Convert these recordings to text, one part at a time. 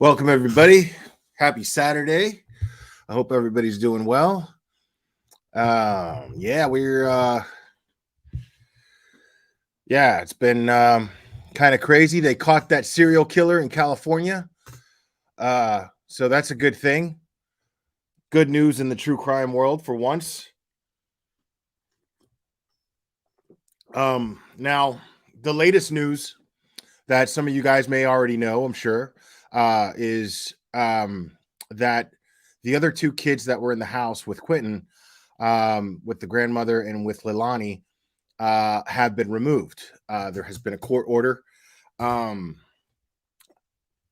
Welcome, everybody. Happy Saturday. I hope everybody's doing well. It's been kind of crazy. They caught that serial killer in California. So that's a good thing. Good news in the true crime world for once. Now, the latest news that some of you guys may already know, I'm sure, is that the other two kids that were in the house with Quinton, with the grandmother and with Leilani, have been removed. There has been a court order,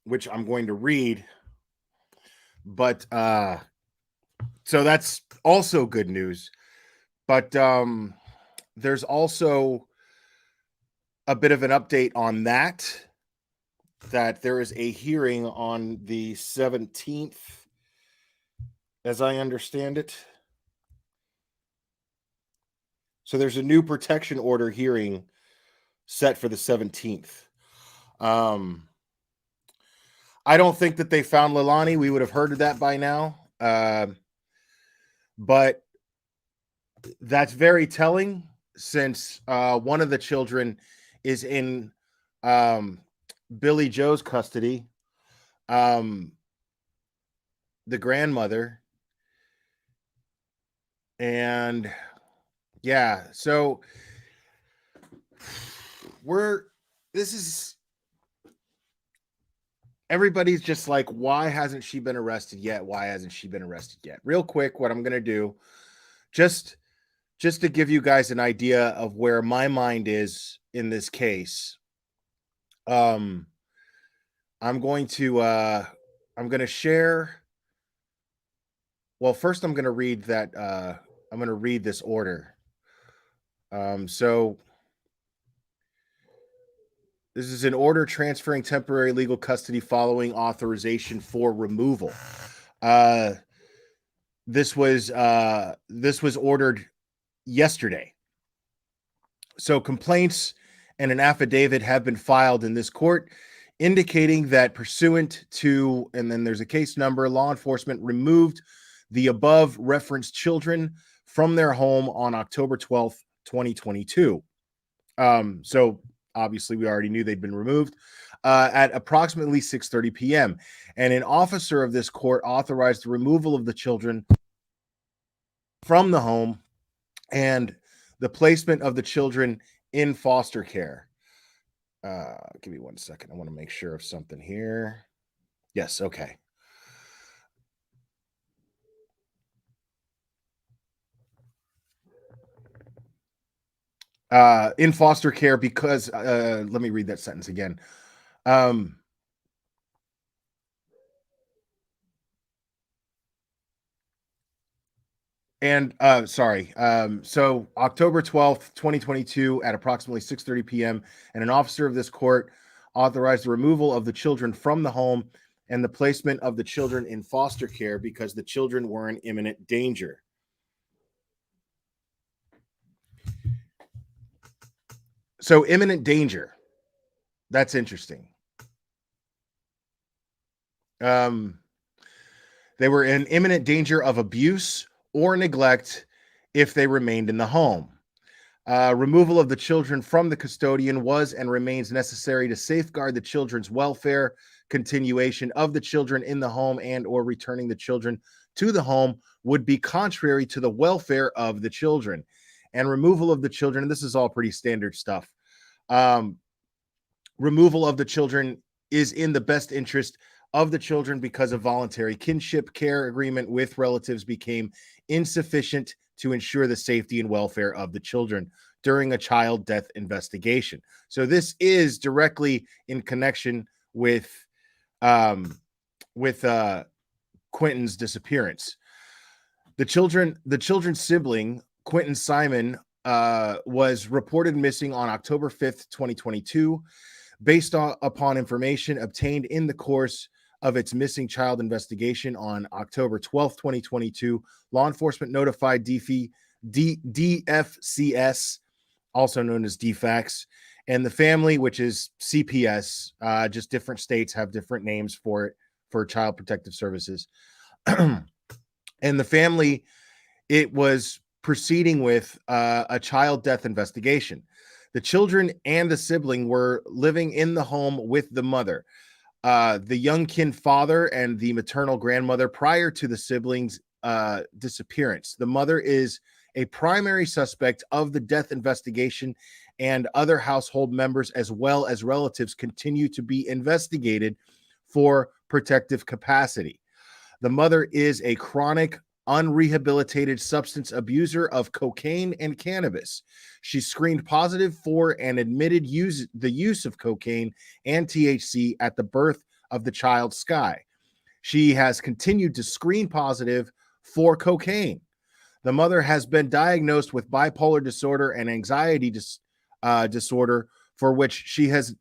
which I'm going to read. But so that's also good news. But there's also a bit of an update on that there is a hearing on the 17th, as I understand it. So there's a new protection order hearing set for the 17th. I don't think that they found Leilani. We would have heard of that by now. But that's very telling since one of the children is in Billy Joe's custody. The grandmother. And yeah, so everybody's just like, why hasn't she been arrested yet? Why hasn't she been arrested yet? Real quick, what I'm going to do, just to give you guys an idea of where my mind is in this case. I'm going to share. Well, first I'm going to read that. I'm going to read this order. So this is an order transferring temporary legal custody following authorization for removal. This was ordered yesterday. So complaints and an affidavit have been filed in this court indicating that pursuant to, and then there's a case number, law enforcement removed the above referenced children from their home on October 12th, 2022. So obviously we already knew they'd been removed at approximately 6:30 p.m. And an officer of this court authorized the removal of the children from the home and the placement of the children in foster care. Give me 1 second. I want to make sure of something here. Yes, okay. In foster care because let me read that sentence again. So October 12th, 2022 at approximately 6:30 p.m. and an officer of this court authorized the removal of the children from the home and the placement of the children in foster care because the children were in imminent danger. So imminent danger. That's interesting. They were in imminent danger of abuse or neglect if they remained in the home. Removal of the children from the custodian was and remains necessary to safeguard the children's welfare. Continuation of the children in the home and or returning the children to the home would be contrary to the welfare of the children. And removal of the children, and this is all pretty standard stuff. Removal of the children is in the best interest of the children because a voluntary kinship care agreement with relatives became insufficient to ensure the safety and welfare of the children during a child death investigation. So this is directly in connection with Quinton's disappearance. The children's sibling, Quinton Simon, was reported missing on October 5th, 2022. Based upon information obtained in the course of its missing child investigation on October 12th, 2022, law enforcement notified DFCS, also known as DFACS, and the family, which is CPS. Just different states have different names for it for Child Protective Services. And the family, it was proceeding with a child death investigation. The children and the sibling were living in the home with the mother, the young kin father, and the maternal grandmother prior to the siblings' disappearance. The mother is a primary suspect of the death investigation, and other household members as well as relatives continue to be investigated for protective capacity. The mother is a chronic, unrehabilitated substance abuser of cocaine and cannabis. She screened positive for and admitted the use of cocaine and THC at the birth of the child Sky. She has continued to screen positive for cocaine. The mother has been diagnosed with bipolar disorder and anxiety disorder, for which she has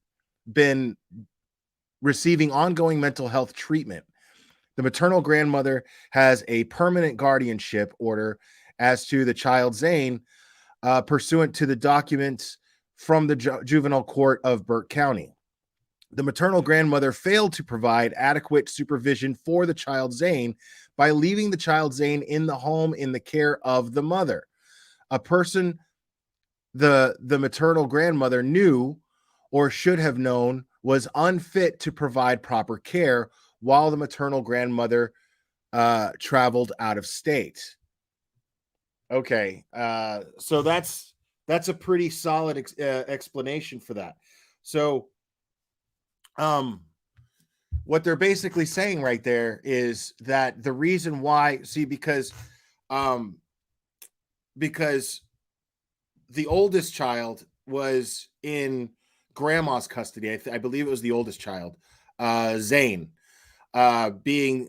been receiving ongoing mental health treatment. The maternal grandmother has a permanent guardianship order as to the child Zane, pursuant to the documents from the juvenile court of Burke County. The maternal grandmother failed to provide adequate supervision for the child Zane by leaving the child Zane in the home in the care of the mother. A person the maternal grandmother knew or should have known was unfit to provide proper care while the maternal grandmother traveled out of state. Okay, so that's a pretty solid explanation for that. So, what they're basically saying right there is that the reason why, because the oldest child was in grandma's custody. I believe it was the oldest child, Zane, being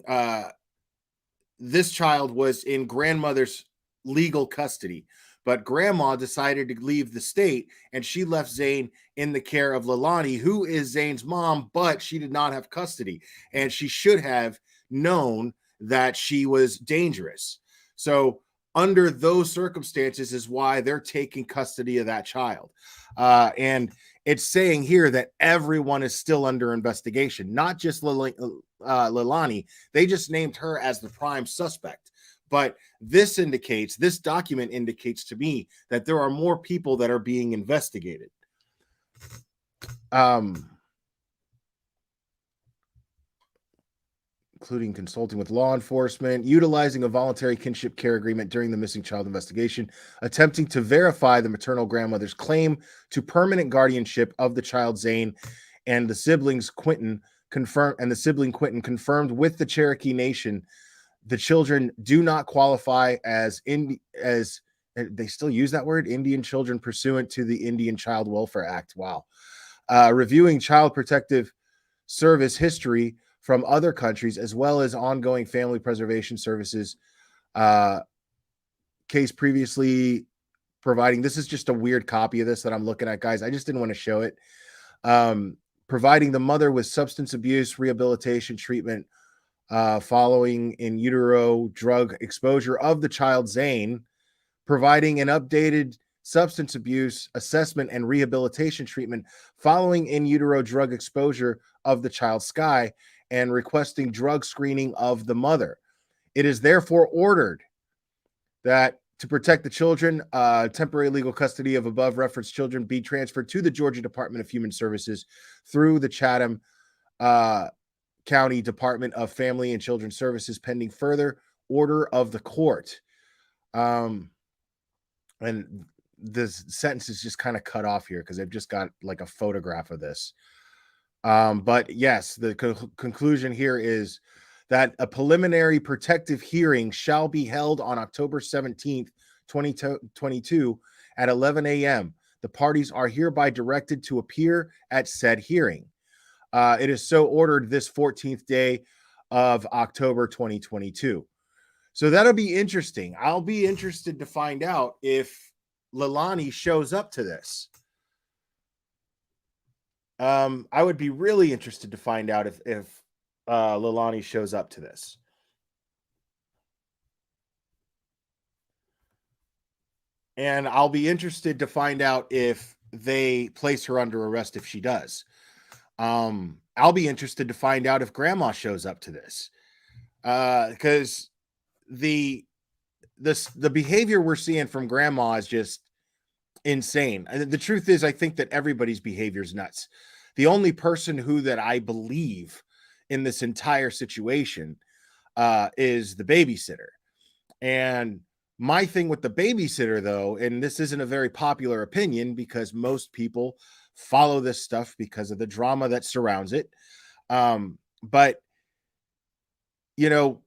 this child was in grandmother's legal custody, but grandma decided to leave the state and she left Zane in the care of Leilani, who is Zane's mom, but she did not have custody and she should have known that she was dangerous. So under those circumstances is why they're taking custody of that child. And it's saying here that everyone is still under investigation, not just Leilani. They just named her as the prime suspect. But this document indicates to me that there are more people that are being investigated. Including consulting with law enforcement, utilizing a voluntary kinship care agreement during the missing child investigation, attempting to verify the maternal grandmother's claim to permanent guardianship of the child Zane, and the siblings Quinton confirmed with the Cherokee Nation the children do not qualify as they still use that word, Indian children, pursuant to the Indian Child Welfare Act. Wow. Reviewing Child Protective Service history from other countries, as well as ongoing family preservation services case previously providing. This is just a weird copy of this that I'm looking at, guys. I just didn't want to show it. Providing the mother with substance abuse rehabilitation treatment following in utero drug exposure of the child Zane, providing an updated substance abuse assessment and rehabilitation treatment following in utero drug exposure of the child Sky, and requesting drug screening of the mother. It is therefore ordered that to protect the children, temporary legal custody of above referenced children be transferred to the Georgia Department of Human Services through the Chatham County Department of Family and Children's Services pending further order of the court. And this sentence is just kind of cut off here because they've just got like a photograph of this. But yes, the conclusion here is that a preliminary protective hearing shall be held on October 17th, 2022 at 11 a.m. The parties are hereby directed to appear at said hearing. It is so ordered this 14th day of October 2022. So that'll be interesting. I'll be interested to find out if Leilani shows up to this. I would be really interested to find out if Leilani shows up to this. And I'll be interested to find out if they place her under arrest if she does. I'll be interested to find out if grandma shows up to this, because the behavior we're seeing from grandma is just insane. The truth is, I think that everybody's behavior is nuts. The only person who that I believe in this entire situation is the babysitter. And my thing with the babysitter, though, and this isn't a very popular opinion because most people follow this stuff because of the drama that surrounds it. But, you know,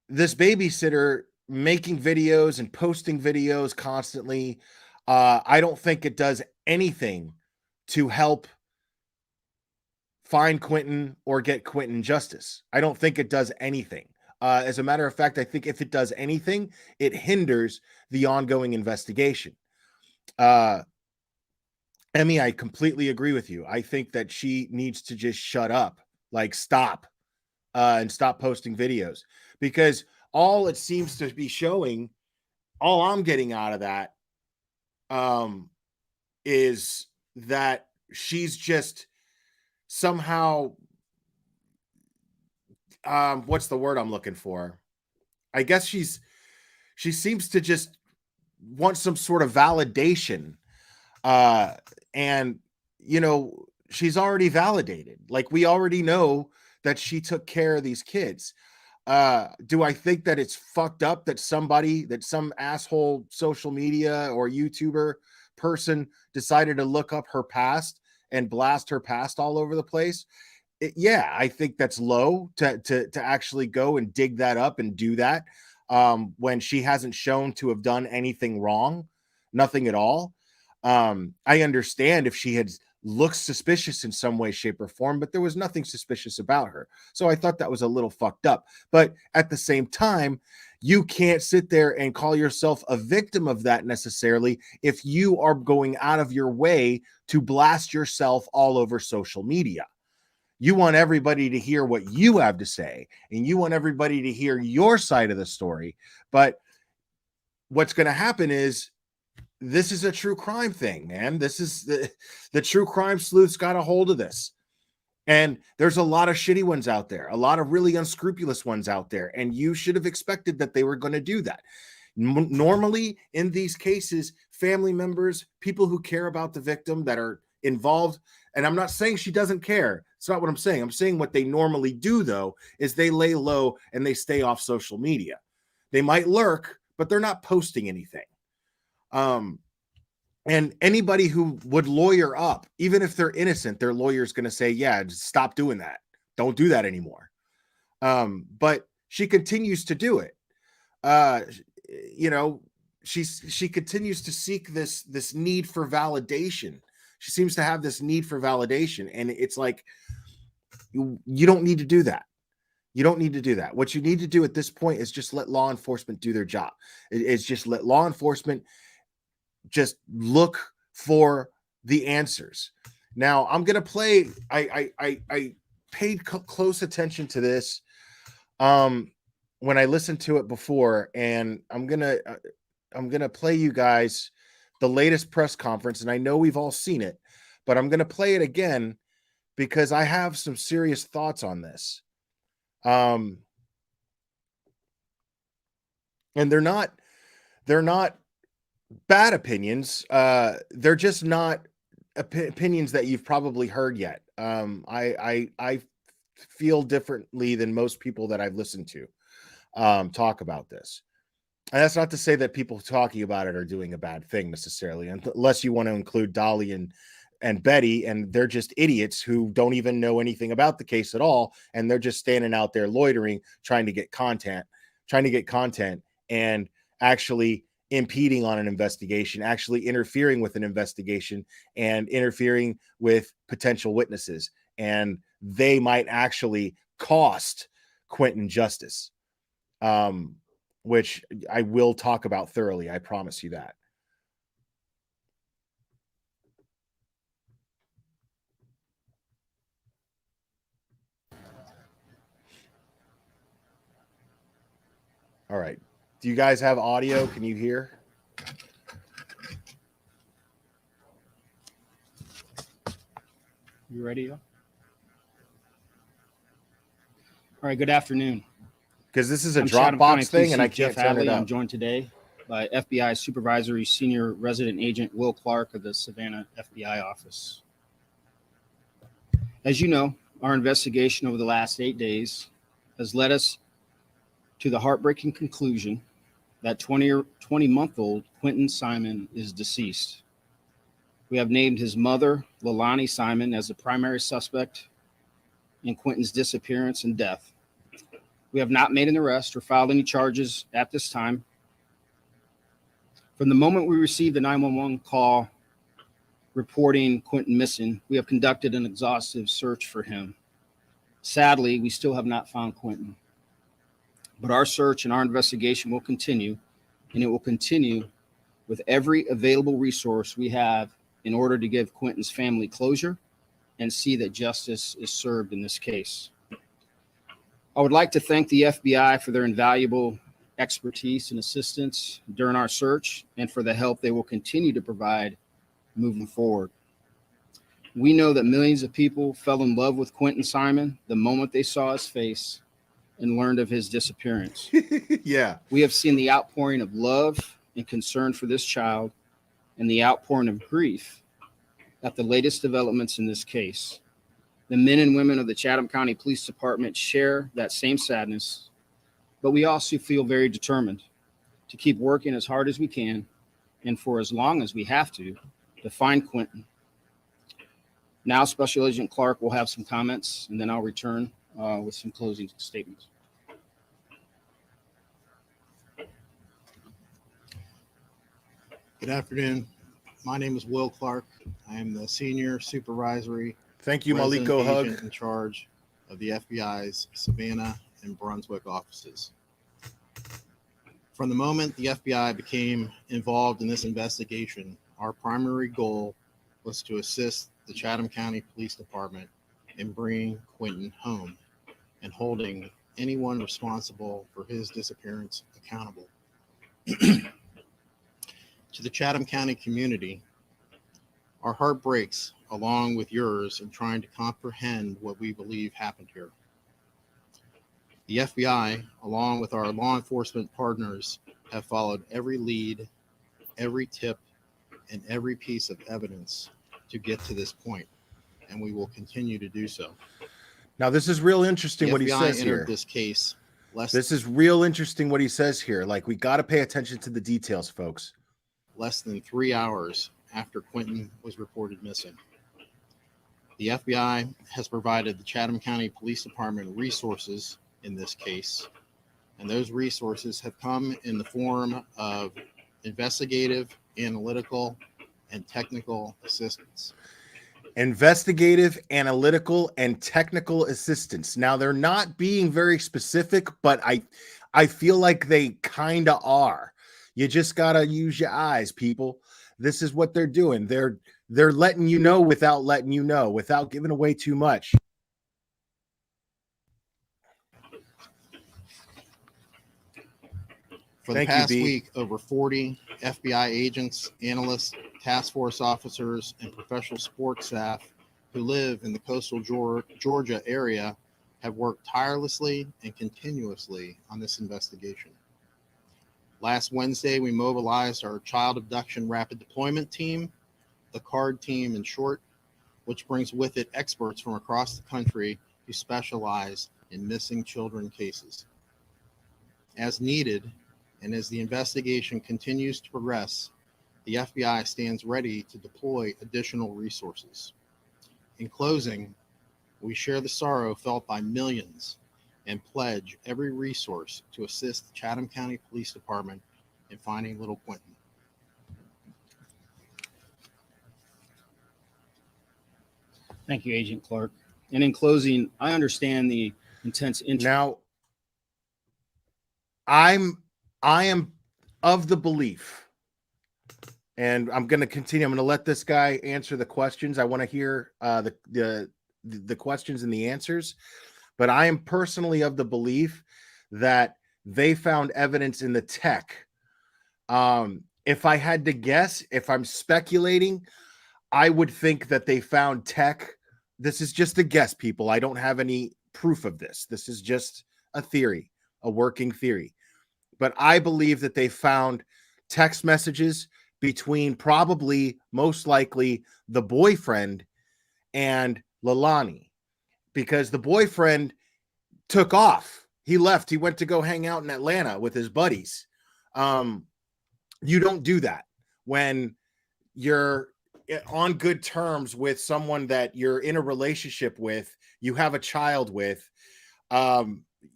this babysitter making videos and posting videos constantly, I don't think it does anything to help find Quinton or get Quinton justice. I don't think it does anything. As a matter of fact, I think if it does anything, it hinders the ongoing investigation. Emmy, I completely agree with you. I think that she needs to just shut up, like stop, and stop posting videos, because all it seems to be showing, all I'm getting out of that, is that she's just somehow, what's the word I'm looking for? I guess she seems to just want some sort of validation. And she's already validated. Like, we already know that she took care of these kids. Do I think that it's fucked up that some asshole social media or YouTuber person decided to look up her past and blast her past all over the place? Yeah, I think that's low to actually go and dig that up and do that, when she hasn't shown to have done anything wrong, nothing at all. I understand if she had looked suspicious in some way, shape, or form, but there was nothing suspicious about her. So I thought that was a little fucked up. But at the same time, you can't sit there and call yourself a victim of that necessarily if you are going out of your way to blast yourself all over social media. You want everybody to hear what you have to say, and you want everybody to hear your side of the story. But what's going to happen is, this is a true crime thing, man. This is the true crime sleuths got a hold of this. And there's a lot of shitty ones out there, a lot of really unscrupulous ones out there. And you should have expected that they were going to do that. Normally, in these cases, family members, people who care about the victim that are involved, and I'm not saying she doesn't care. It's not what I'm saying. I'm saying what they normally do, though, is they lay low and they stay off social media. They might lurk, but they're not posting anything. And anybody who would lawyer up, even if they're innocent, their lawyer's going to say, yeah, just stop doing that. Don't do that anymore. But she continues to do it. She continues to seek this need for validation. She seems to have this need for validation. And it's like, you don't need to do that. You don't need to do that. What you need to do at this point is just let law enforcement do their job. It's just let law enforcement just look for the answers. Now, I'm going to play, I paid close attention to this when I listened to it before, and I'm going to play you guys the latest press conference, and I know we've all seen it, but I'm going to play it again because I have some serious thoughts on this. And they're not bad opinions. They're just not opinions that you've probably heard yet. I feel differently than most people that I've listened to talk about this. And that's not to say that people talking about it are doing a bad thing necessarily, unless you want to include Dolly and Betty, and they're just idiots who don't even know anything about the case at all, and they're just standing out there loitering, trying to get content, and actually impeding on an investigation, actually interfering with an investigation, and interfering with potential witnesses. And they might actually cost Quinton justice, which I will talk about thoroughly. I promise you that. All right. Do you guys have audio? Can you hear? You ready? All right, good afternoon. Because this is a I'm Chatham County Dropbox thing Police and I Chief can't Jeff turn it Hadley. up. I'm joined today by FBI Supervisory Senior Resident Agent Will Clark of the Savannah FBI office. As you know, our investigation over the last 8 days has led us to the heartbreaking conclusion that 20-month-old Quinton Simon is deceased. We have named his mother, Leilani Simon, as the primary suspect in Quinton's disappearance and death. We have not made an arrest or filed any charges at this time. From the moment we received the 911 call reporting Quinton missing, we have conducted an exhaustive search for him. Sadly, we still have not found Quinton. But our search and our investigation will continue, and it will continue with every available resource we have in order to give Quinton's family closure and see that justice is served in this case. I would like to thank the FBI for their invaluable expertise and assistance during our search and for the help they will continue to provide moving forward. We know that millions of people fell in love with Quinton Simon the moment they saw his face and learned of his disappearance. Yeah. We have seen the outpouring of love and concern for this child and the outpouring of grief at the latest developments in this case. The men and women of the Chatham County Police Department share that same sadness, but we also feel very determined to keep working as hard as we can and for as long as we have to find Quinton. Now, Special Agent Clark will have some comments, and then I'll return with some closing statements. Good afternoon. My name is Will Clark. I am the Senior Supervisory Thank you, Resident Maliko Agent Hug. in charge of the FBI's Savannah and Brunswick offices. From the moment the FBI became involved in this investigation, our primary goal was to assist the Chatham County Police Department in bringing Quinton home and holding anyone responsible for his disappearance accountable. To the Chatham County community, our heart breaks along with yours in trying to comprehend what we believe happened here. The FBI, along with our law enforcement partners, have followed every lead, every tip, and every piece of evidence to get to this point, and we will continue to do so. Now, this is real interesting what he says here. This case. This is real interesting what he says here. Like, we got to pay attention to the details, folks. Less than 3 hours after Quinton was reported missing. The FBI has provided the Chatham County Police Department resources in this case, and those resources have come in the form of investigative, analytical, and technical assistance. Investigative, analytical, and technical assistance. Now, they're not being very specific, but I feel like they kind of are. You just got to use your eyes, people. This is what they're doing. They're letting you know without letting you know, without giving away too much. For the past week, over 40 FBI agents, analysts, task force officers, and professional sports staff who live in the coastal Georgia area have worked tirelessly and continuously on this investigation. Last Wednesday, we mobilized our Child Abduction Rapid Deployment Team, the CARD team in short, which brings with it experts from across the country who specialize in missing children cases. As needed, and as the investigation continues to progress, the FBI stands ready to deploy additional resources. In closing, we share the sorrow felt by millions and pledge every resource to assist the Chatham County Police Department in finding little Quinton. Thank you, Agent Clark. And in closing, I understand the intense interest. Now, I am of the belief, and I'm going to continue. I'm going to let this guy answer the questions. I want to hear the questions and the answers. But I am personally of the belief that they found evidence in the tech. If I had to guess, if I'm speculating, I would think that they found tech. This is just a guess, people. I don't have any proof of this. This is just a theory, a working theory. But I believe that they found text messages between probably, most likely, the boyfriend and Leilani, because the boyfriend took off. He left. He went to go hang out in Atlanta with his buddies. You don't do that when you're on good terms with someone that you're in a relationship with, you have a child with.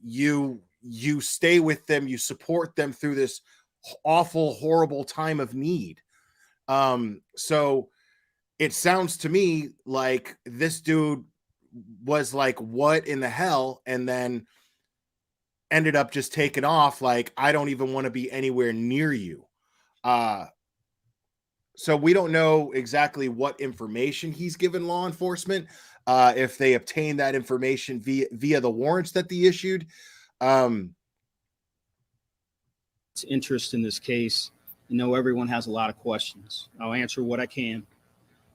You stay with them, you support them through this awful, horrible time of need. So it sounds to me like this dude was like, what in the hell? And then ended up just taking off. Like, I don't even want to be anywhere near you. So we don't know exactly what information he's given law enforcement, if they obtained that information via the warrants that they issued. It's interest in this case. I know everyone has a lot of questions. I'll answer what I can.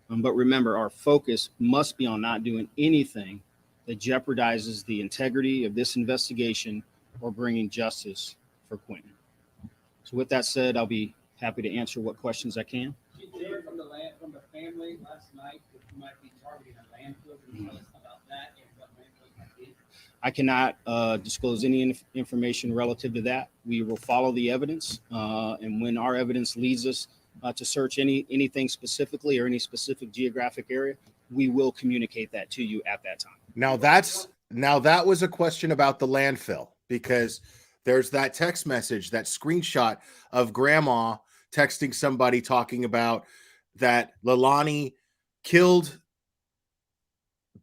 But remember, our focus must be on not doing anything that jeopardizes the integrity of this investigation or bringing justice for Quinton. So with that said, I'll be happy to answer what questions I can. Did you hear from the family last night that you might be targeting a landfill? Can you tell us about that and what landfill might be? I cannot disclose any information relative to that. We will follow the evidence, and when our evidence leads us to search anything specifically or any specific geographic area, we will communicate that to you at that time. Now that was a question about the landfill, because there's that text message, that screenshot of grandma texting somebody talking about that Leilani killed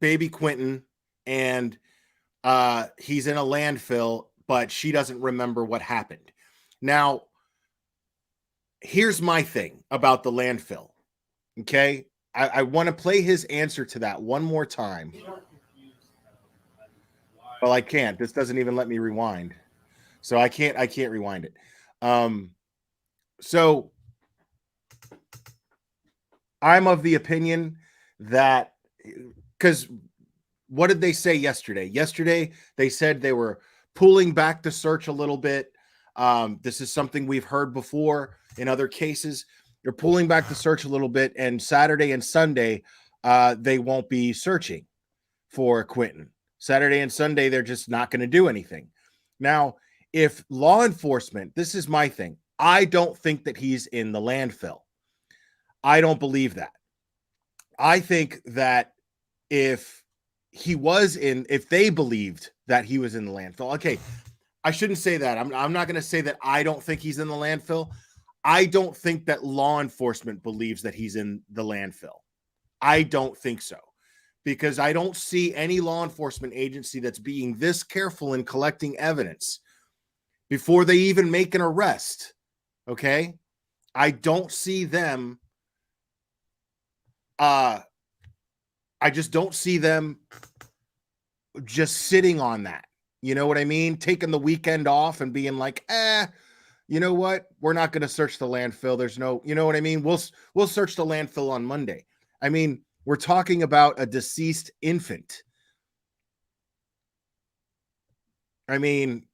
baby Quinton and he's in a landfill, but she doesn't remember what happened. Now, here's my thing about the landfill. Okay. I want to play his answer to that one more time. Well, I can't. This doesn't even let me rewind. So I can't rewind it. So I'm of the opinion that, because what did they say yesterday? Yesterday, they said they were pulling back the search a little bit. This is something we've heard before in other cases. They're pulling back the search a little bit, and Saturday and Sunday, they won't be searching for Quinton. Saturday and Sunday, they're just not going to do anything. Now, if law enforcement, this is my thing, I don't think that he's in the landfill. I don't believe that. I think that if they believed that he was in the landfill, okay, I shouldn't say that. I'm not going to say that I don't think he's in the landfill. I don't think that law enforcement believes that he's in the landfill. I don't think so, because I don't see any law enforcement agency that's being this careful in collecting evidence before they even make an arrest. Okay. I don't see them. I just don't see them just sitting on that. You know what I mean? Taking the weekend off and being like, you know what? We're not going to search the landfill. There's no, you know what I mean? We'll search the landfill on Monday. I mean, we're talking about a deceased infant. I mean,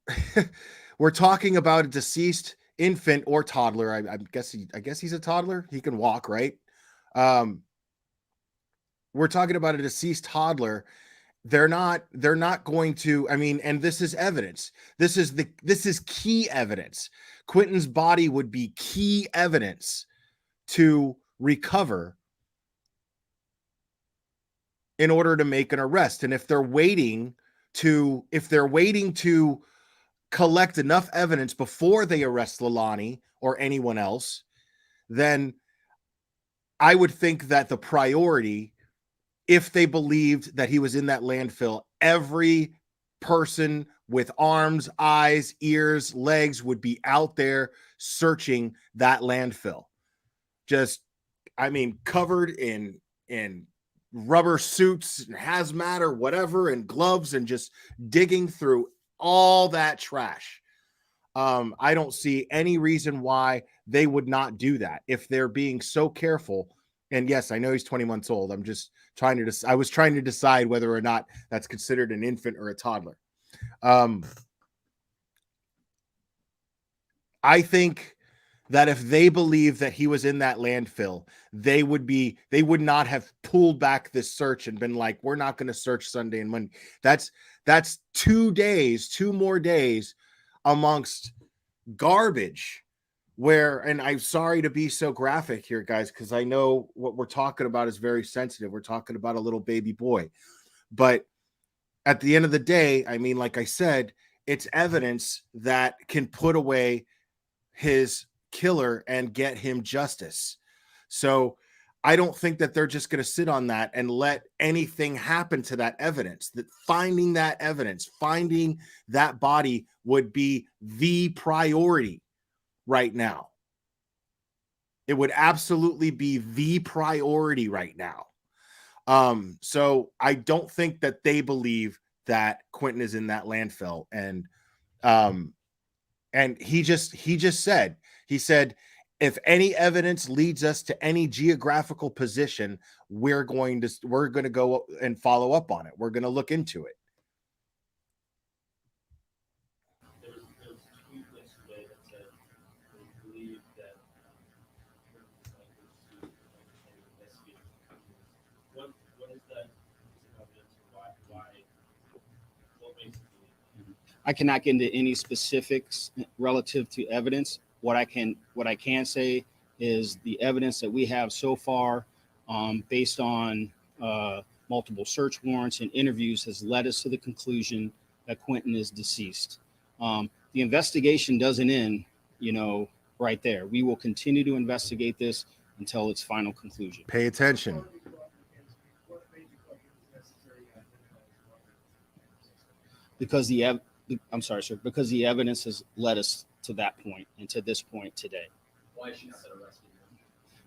we're talking about a deceased infant or toddler. I guess he's a toddler. He can walk, right? We're talking about a deceased toddler. They're not going to, I mean, and this is evidence. This is key evidence. Quinton's body would be key evidence to recover in order to make an arrest. And if they're waiting to collect enough evidence before they arrest Leilani or anyone else, then I would think that the priority, if they believed that he was in that landfill, every person with arms, eyes, ears, legs would be out there searching that landfill. Just, I mean, covered in rubber suits and hazmat or whatever, and gloves, and just digging through all that trash. I don't see any reason why they would not do that if they're being so careful And yes, I know he's 20 months old. I'm just trying to, I was trying to decide whether or not that's considered an infant or a toddler. I think that if they believe that he was in that landfill, they would not have pulled back this search and been like, we're not going to search Sunday and Monday. That's 2 days, 2 more days amongst garbage where, and I'm sorry to be so graphic here, guys, because I know what we're talking about is very sensitive. We're talking about a little baby boy. But at the end of the day, I mean, like I said, it's evidence that can put away his killer and get him justice. So I don't think that they're just going to sit on that and let anything happen to that evidence. That finding that evidence, finding that body would be the priority right now. It would absolutely be the priority right now. So I don't think that they believe that Quinton is in that landfill. And he just said, if any evidence leads us to any geographical position, we're going to go and follow up on it. We're going to look into it. There was a tweet yesterday that said they believe that what is that evidence? Why? What makes it believe? I cannot get into any specifics relative to evidence. What I can say is the evidence that we have so far, based on multiple search warrants and interviews, has led us to the conclusion that Quinton is deceased. The investigation doesn't end, right there. We will continue to investigate this until its final conclusion. Pay attention. Because I'm sorry, sir, because the evidence has led us to that point and to this point today. Why is she not arrested?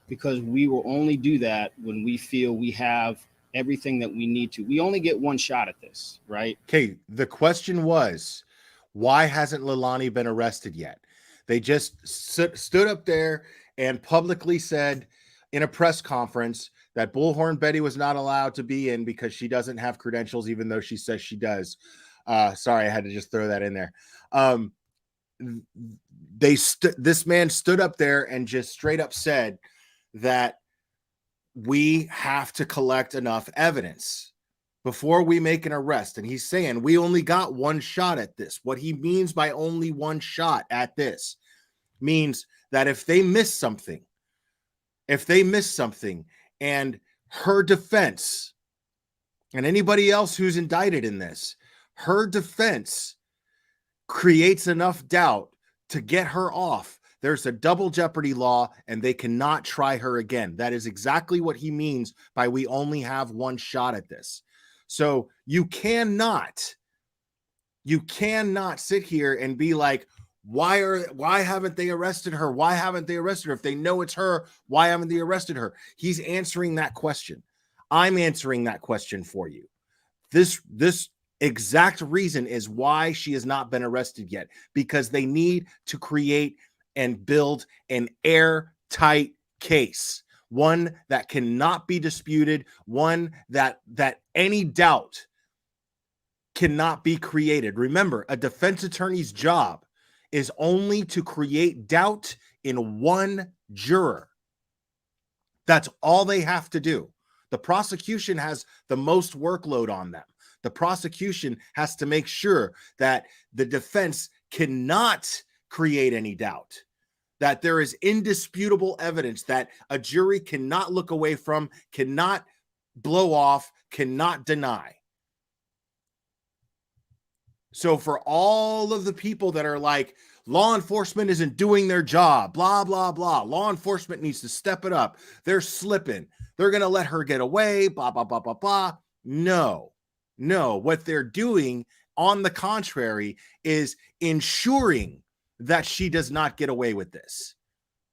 Because we will only do that when we feel we have everything that we need to. We only get one shot at this, right? Okay, the question was, why hasn't Leilani been arrested yet? They just stood up there and publicly said in a press conference that Bullhorn Betty was not allowed to be in because she doesn't have credentials, even though she says she does. Sorry, I had to just throw that in there. This man stood up there and just straight up said that we have to collect enough evidence before we make an arrest. And he's saying we only got one shot at this. What he means by only one shot at this means that if they miss something and her defense and anybody else who's indicted in this, her defense creates enough doubt to get her off, there's a double jeopardy law and they cannot try her again. That is exactly what he means by we only have one shot at this. So you cannot sit here and be like, why haven't they arrested her? Why haven't they arrested her? If they know it's her, why haven't they arrested her? He's answering that question. I'm answering that question for you. This exact reason is why she has not been arrested yet, because they need to create and build an airtight case, one that cannot be disputed, one that any doubt cannot be created. Remember, a defense attorney's job is only to create doubt in one juror. That's all they have to do. The prosecution has the most workload on them. The prosecution has to make sure that the defense cannot create any doubt, that there is indisputable evidence that a jury cannot look away from, cannot blow off, cannot deny. So for all of the people that are like, law enforcement isn't doing their job, blah, blah, blah, law enforcement needs to step it up, they're slipping, they're going to let her get away, blah, blah, blah, blah, blah. No, what they're doing, on the contrary, is ensuring that she does not get away with this.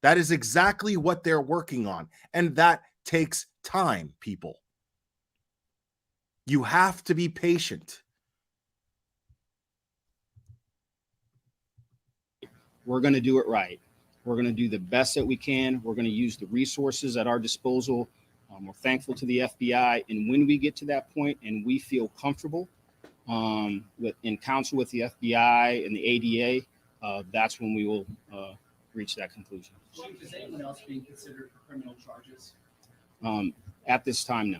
That is exactly what they're working on. And that takes time, people. You have to be patient. We're going to do it right. We're going to do the best that we can. We're going to use the resources at our disposal We're thankful to the FBI, and when we get to that point and we feel comfortable in counsel with the FBI and the ADA, that's when we will reach that conclusion. Chief, is anyone else being considered for criminal charges? At this time, no.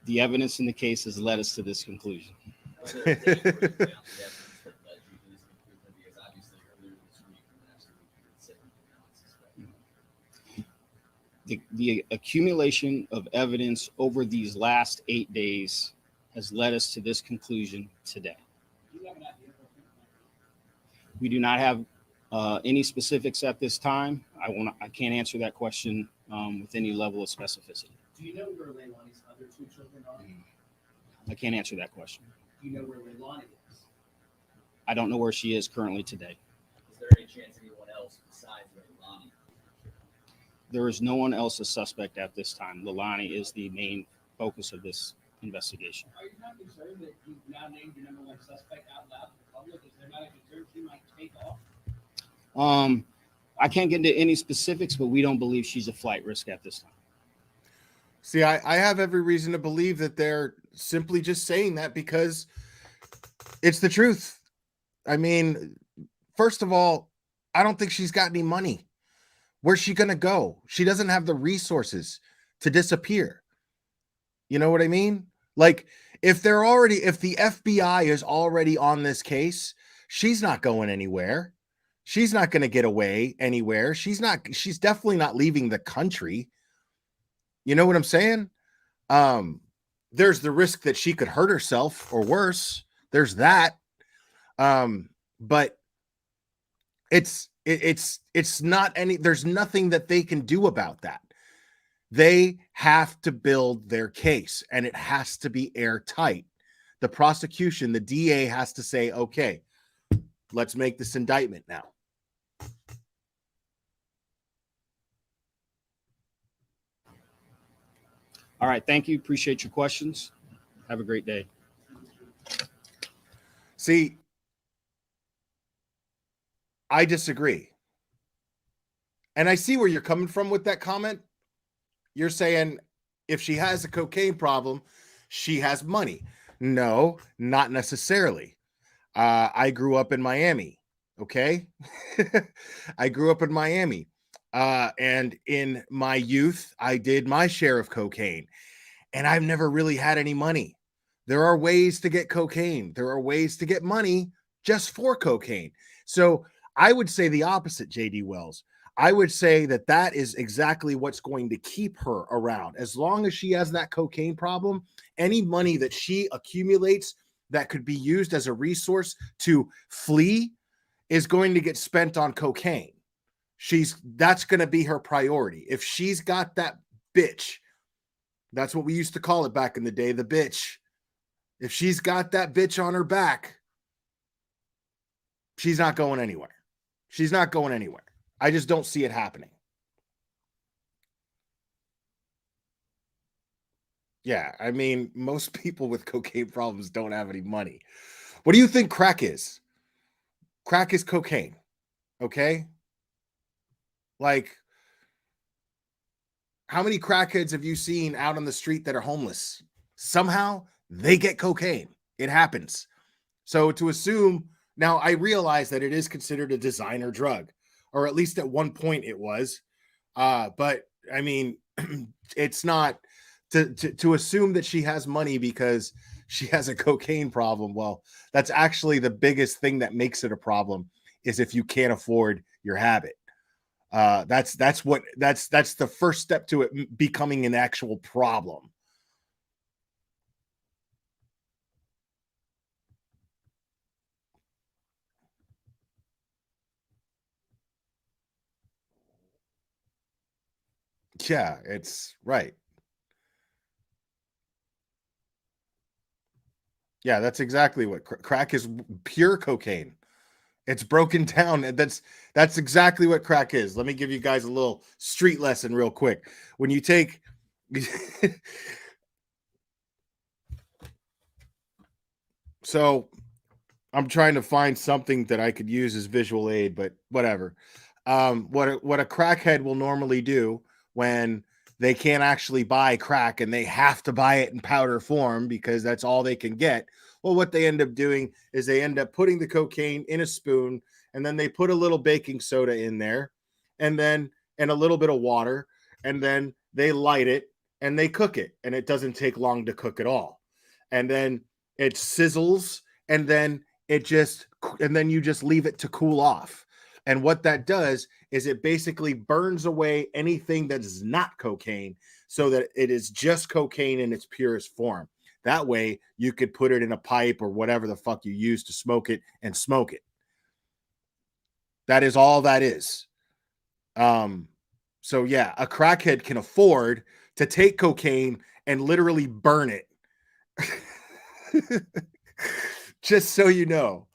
The evidence in the case has led us to this conclusion. The accumulation of evidence over these last 8 days has led us to this conclusion today. Do you have an idea of what We do not have any specifics at this time. I can't answer that question with any level of specificity. Do you know where Leilani's other two children are? I can't answer that question. Do you know where Leilani is? I don't know where she is currently today. Is there any chance anyone else besides Leilani? There is no one else a suspect at this time. Leilani is the main focus of this investigation. Are you not concerned that you've now named your number one suspect out loud to the public? Is there not a concern she might take off? I can't get into any specifics, but we don't believe she's a flight risk at this time. See, I have every reason to believe that they're simply just saying that because it's the truth. I mean, first of all, I don't think she's got any money. Where's she going to go? She doesn't have the resources to disappear. You know what I mean? Like, if the FBI is already on this case, she's not going anywhere. She's not going to get away anywhere. She's definitely not leaving the country. You know what I'm saying? There's the risk that she could hurt herself or worse. There's that. But it's not there's nothing that they can do about that. They have to build their case, and it has to be airtight. The prosecution, the DA has to say, okay, let's make this indictment now. All right. Thank you. Appreciate your questions. Have a great day. See, I disagree. And I see where you're coming from with that comment. You're saying if she has a cocaine problem, she has money. No, not necessarily. I grew up in Miami. Okay. I grew up in Miami. And in my youth, I did my share of cocaine, and I've never really had any money. There are ways to get cocaine. There are ways to get money just for cocaine. So I would say the opposite, JD Wells. I would say that is exactly what's going to keep her around. As long as she has that cocaine problem, any money that she accumulates that could be used as a resource to flee is going to get spent on cocaine. That's going to be her priority. If she's got that bitch, that's what we used to call it back in the day, the bitch. If she's got that bitch on her back, she's not going anywhere. She's not going anywhere. I just don't see it happening. Yeah, I mean, most people with cocaine problems don't have any money. What do you think crack is? Crack is cocaine. Okay? Like, how many crackheads have you seen out on the street that are homeless? Somehow they get cocaine. It happens. So to assume, now I realize that it is considered a designer drug, or at least at one point it was. But I mean, it's not to assume that she has money because she has a cocaine problem. Well, that's actually the biggest thing that makes it a problem, is if you can't afford your habit. That's the first step to it becoming an actual problem. Yeah, it's right. Yeah, that's exactly what crack is. Pure cocaine. It's broken down, and that's exactly what crack is. Let me give you guys a little street lesson real quick. When you take so I'm trying to find something that I could use as visual aid, but whatever. What a crackhead will normally do when they can't actually buy crack and they have to buy it in powder form because that's all they can get. Well, what they end up doing is they end up putting the cocaine in a spoon, and then they put a little baking soda in there, and a little bit of water, and then they light it and they cook it, and it doesn't take long to cook at all. And then it sizzles, and then you just leave it to cool off. And what that does is it basically burns away anything that is not cocaine so that it is just cocaine in its purest form. That way you could put it in a pipe or whatever the fuck you use to smoke it and smoke it. That is all that is. So yeah, a crackhead can afford to take cocaine and literally burn it. Just so you know.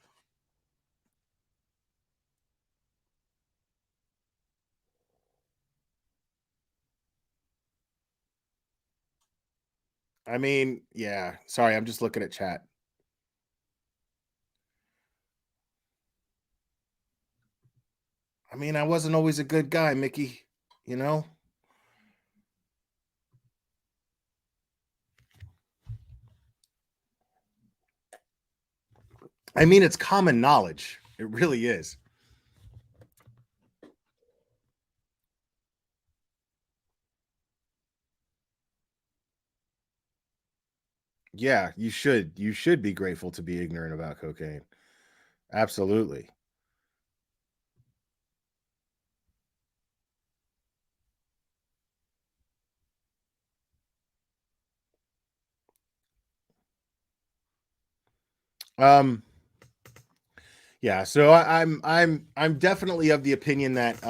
I mean, yeah. Sorry, I'm just looking at chat. I mean, I wasn't always a good guy, Mickey, you know? I mean, it's common knowledge. It really is. Yeah, you should. You should be grateful to be ignorant about cocaine. Absolutely. Um yeah, so I'm definitely of the opinion that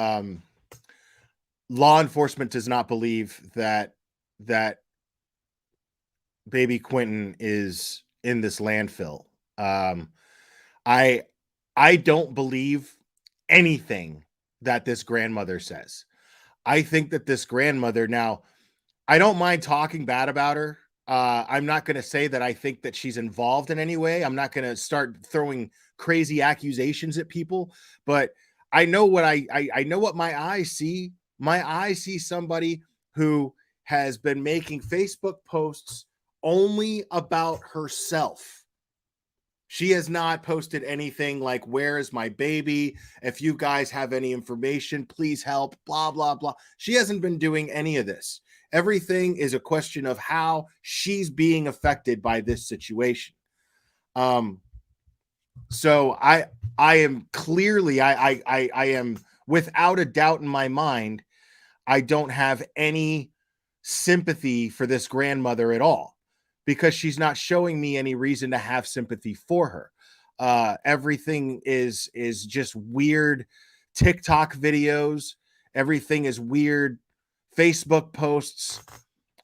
law enforcement does not believe that baby Quinton is in this landfill. Um I I don't believe anything that this grandmother says. I think that this grandmother now, I don't mind talking bad about her. I'm not going to say that I think that she's involved in any way. I'm not going to start throwing crazy accusations at people, but I know what I know what my eyes see. My eyes see somebody who has been making Facebook posts only about herself. She has not posted anything like, where is my baby? If you guys have any information, please help, blah, blah, blah. She hasn't been doing any of this. Everything is a question of how she's being affected by this situation. So I am clearly, I am without a doubt in my mind, I don't have any sympathy for this grandmother at all because she's not showing me any reason to have sympathy for her. Everything is just weird TikTok videos. Everything is weird Facebook posts.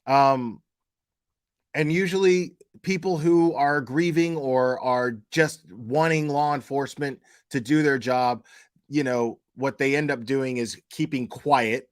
And usually people who are grieving or are just wanting law enforcement to do their job, you know, what they end up doing is keeping quiet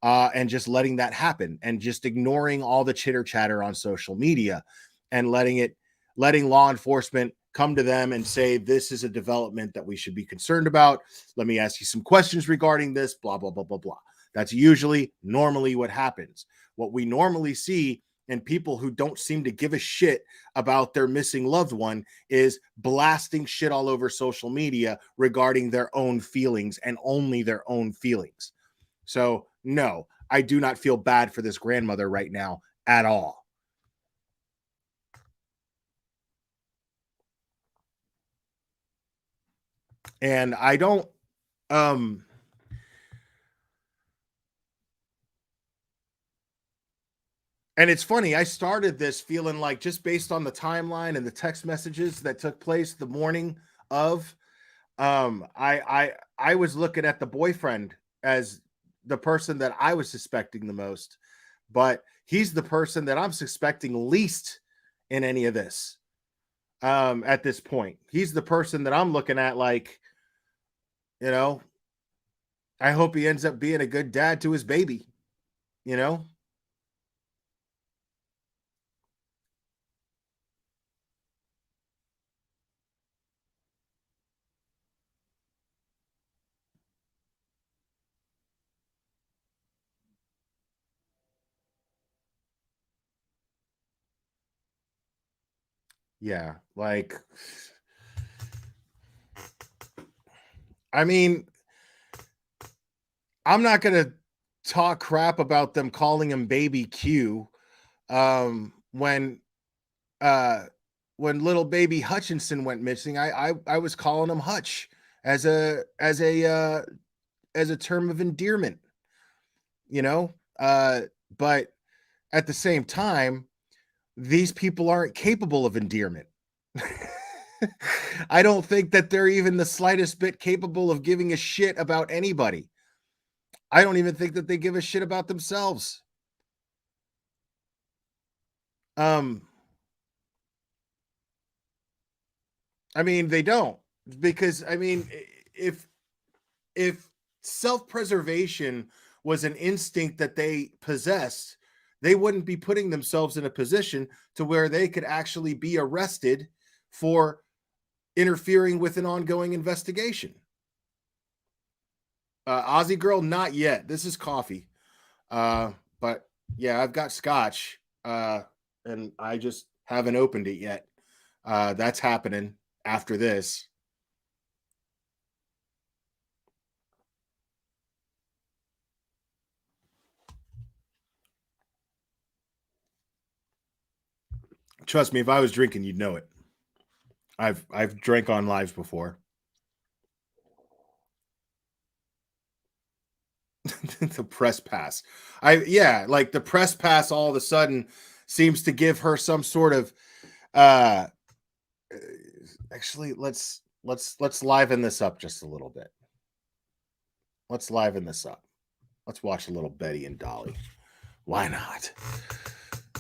and just letting that happen and just ignoring all the chitter chatter on social media and letting law enforcement come to them and say, this is a development that we should be concerned about. Let me ask you some questions regarding this, blah, blah, blah, blah, blah. That's usually normally what happens. What we normally see in people who don't seem to give a shit about their missing loved one is blasting shit all over social media regarding their own feelings and only their own feelings. So, no, I do not feel bad for this grandmother right now at all. And I don't and it's funny, I started this feeling like, just based on the timeline and the text messages that took place the morning of, I was looking at the boyfriend as the person that I was suspecting the most, but he's the person that I'm suspecting least in any of this. At this point, he's the person that I'm looking at like, you know, I hope he ends up being a good dad to his baby, you know? Yeah, like, I mean, I'm not gonna talk crap about them calling him Baby Q, when uh little baby Hutchinson went missing. I was calling him Hutch as a term of endearment, you know. But at the same time, these people aren't capable of endearment. I don't think that they're even the slightest bit capable of giving a shit about anybody. I don't even think that they give a shit about themselves. I mean, they don't, because I mean, if self-preservation was an instinct that they possessed, they wouldn't be putting themselves in a position to where they could actually be arrested for interfering with an ongoing investigation. Aussie girl, not yet. This is coffee. But yeah, I've got scotch, and I just haven't opened it yet. That's happening after this. Trust me, if I was drinking, you'd know it. I've drank on lives before. The press pass. Like the press pass all of a sudden seems to give her some sort of actually let's liven this up just a little bit. Let's liven this up. Let's watch a little Betty and Dolly. Why not?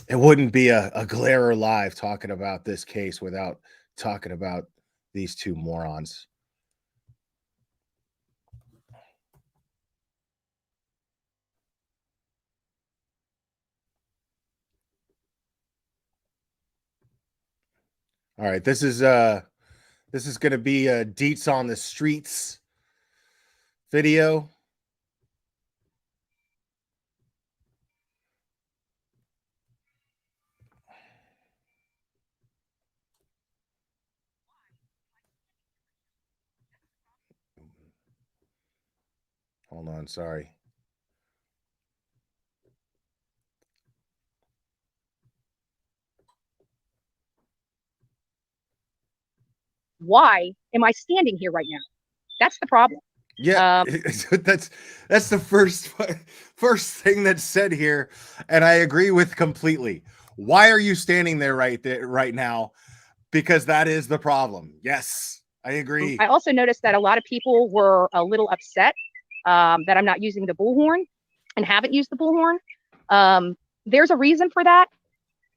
It wouldn't be a Glare Live talking about this case without talking about these two morons. All right, this is going to be a Deets on the Streets video. Hold on, sorry. Why am I standing here right now? That's the problem. Yeah, that's the first thing that's said here, and I agree with completely. Why are you standing there right now? Because that is the problem. Yes, I agree. I also noticed that a lot of people were a little upset that I'm not using the bullhorn and haven't used the bullhorn. There's a reason for that.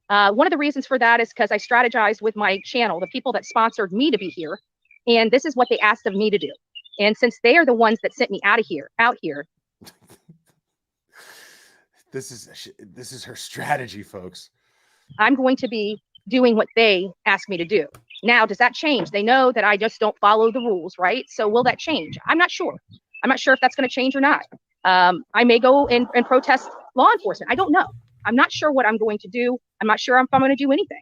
One of the reasons for that is because I strategized with my channel, the people that sponsored me to be here, and this is what they asked of me to do. And since they are the ones that sent me out here, This is her strategy, folks. I'm going to be doing what they asked me to do. Now, does that change? They know that I just don't follow the rules, right? So will that change? I'm not sure. I'm not sure if that's going to change or not. I may go and protest law enforcement. I don't know. I'm not sure what I'm going to do. I'm not sure if I'm going to do anything.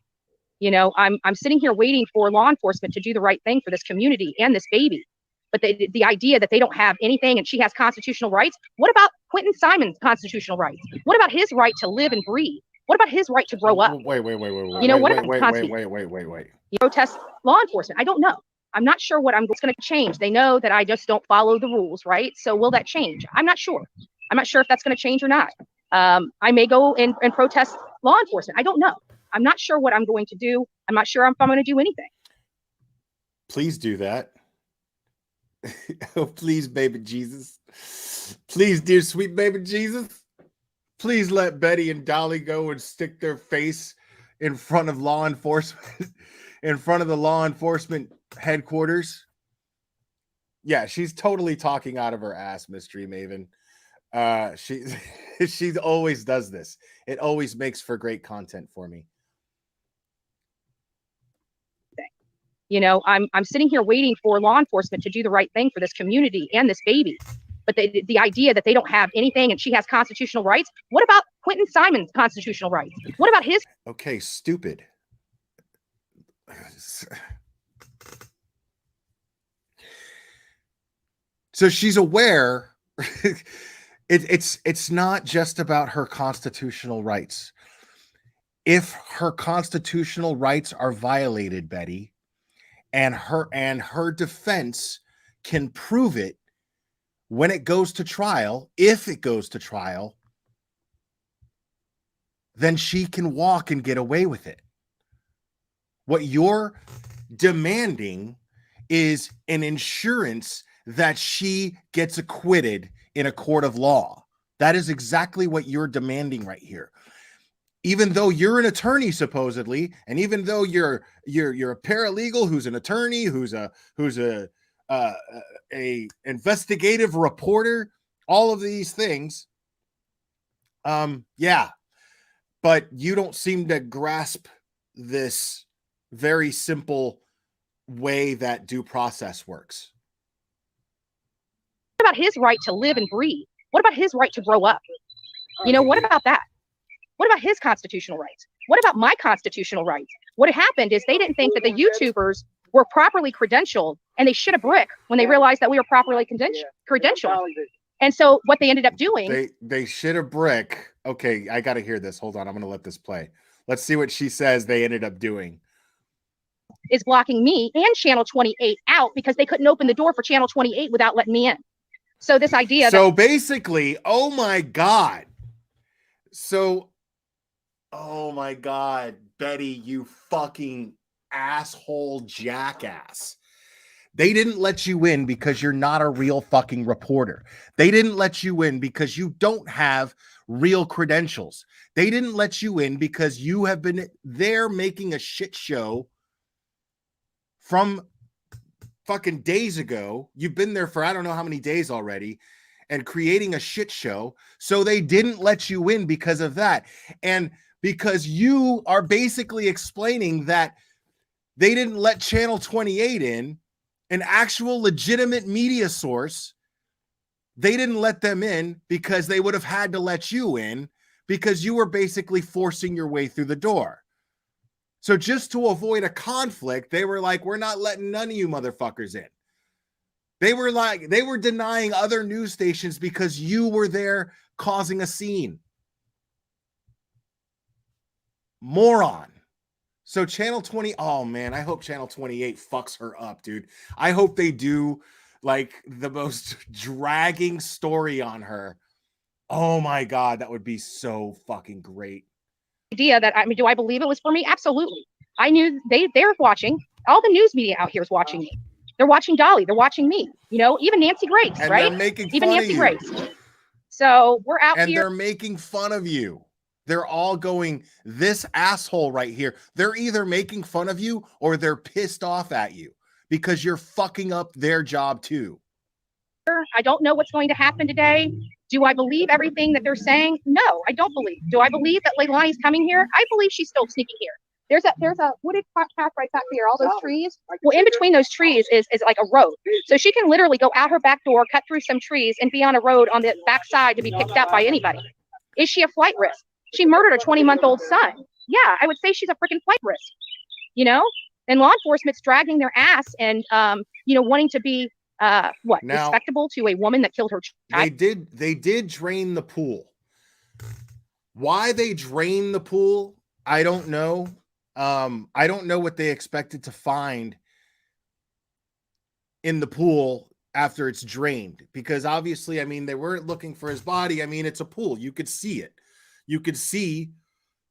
You know, I'm sitting here waiting for law enforcement to do the right thing for this community and this baby. But the idea that they don't have anything and she has constitutional rights. What about Quinton Simon's constitutional rights? What about his right to live and breathe? What about his right to grow up? Wait. You know, what about wait. You protest law enforcement? I don't know. I'm not sure what I'm going to change. They know that I just don't follow the rules, right? So will that change? I'm not sure. I'm not sure if that's going to change or not. I may go and protest law enforcement. I don't know. I'm not sure what I'm going to do. I'm not sure if I'm going to do anything. Please do that. Oh, please, baby Jesus. Please, dear sweet baby Jesus. Please let Betty and Dolly go and stick their face in front of law enforcement, in front of the law enforcement headquarters. Yeah, she's totally talking out of her ass, Mystery Maven. She always does this. It always makes for great content for me. You know, I'm sitting here waiting for law enforcement to do the right thing for this community and this baby. But the idea that they don't have anything and she has constitutional rights. What about Quinton Simon's constitutional rights? What about his? Okay, stupid. So she's aware. It's not just about her constitutional rights. If her constitutional rights are violated, Betty, and her defense can prove it when it goes to trial, if it goes to trial, then she can walk and get away with it. What you're demanding is an insurance that she gets acquitted in a court of law. That is exactly what you're demanding right here. Even though you're an attorney supposedly, and even though you're a paralegal who's an attorney, who's a investigative reporter, all of these things, yeah, but you don't seem to grasp this very simple way that due process works. What about his right to live and breathe? What about his right to grow up? You know, what about that? What about his constitutional rights? What about my constitutional rights? What happened is they didn't think that the YouTubers were properly credentialed, and they shit a brick when they realized that we were properly credentialed. And so what they ended up doing, they shit a brick. Okay, I got to hear this. Hold on, I'm going to let this play. Let's see what she says they ended up doing. Is blocking me and Channel 28 out because they couldn't open the door for Channel 28 without letting me in. So this idea so basically, oh my God. So, oh my God, Betty, you fucking asshole jackass. They didn't let you in because you're not a real fucking reporter. They didn't let you in because you don't have real credentials. They didn't let you in because you have been there making a shit show from fucking days ago. You've been there for I don't know how many days already and creating a shit show. So they didn't let you in because of that. And because you are basically explaining that they didn't let Channel 28 in, an actual legitimate media source, they didn't let them in because they would have had to let you in because you were basically forcing your way through the door. So just to avoid a conflict, they were like, we're not letting none of you motherfuckers in. They were denying other news stations because you were there causing a scene. Moron. So Channel 20, oh man, I hope Channel 28 fucks her up, dude. I hope they do like the most dragging story on her. Oh my God, that would be so fucking great. idea that, I mean, do I believe it was for me? Absolutely. I knew they're watching. All the news media out here is watching me. They're watching Dolly. They're watching me. You know, even Nancy Grace, And right? they're making Even fun Nancy of you. Grace. So we're out And here. they're making fun of you. They're all going, this asshole right here. They're either making fun of you or they're pissed off at you because you're fucking up their job too. I don't know what's going to happen today. Do I believe everything that they're saying? No, I don't believe. Do I believe that Leilani's coming here? I believe she's still sneaking here. There's a wooded path right back here, all those trees. Well, in between those trees is like a road. So she can literally go out her back door, cut through some trees, and be on a road on the backside to be picked up by anybody. Is she a flight risk? She murdered a 20-month-old son. Yeah, I would say she's a freaking flight risk. You know? And law enforcement's dragging their ass and you know, wanting to be now, respectable to a woman that killed her child. They did drain the pool. Why they drained the pool, I don't know. I don't know what they expected to find in the pool after it's drained, because obviously, I mean, they weren't looking for his body. I mean, it's a pool. You could see it. You could see,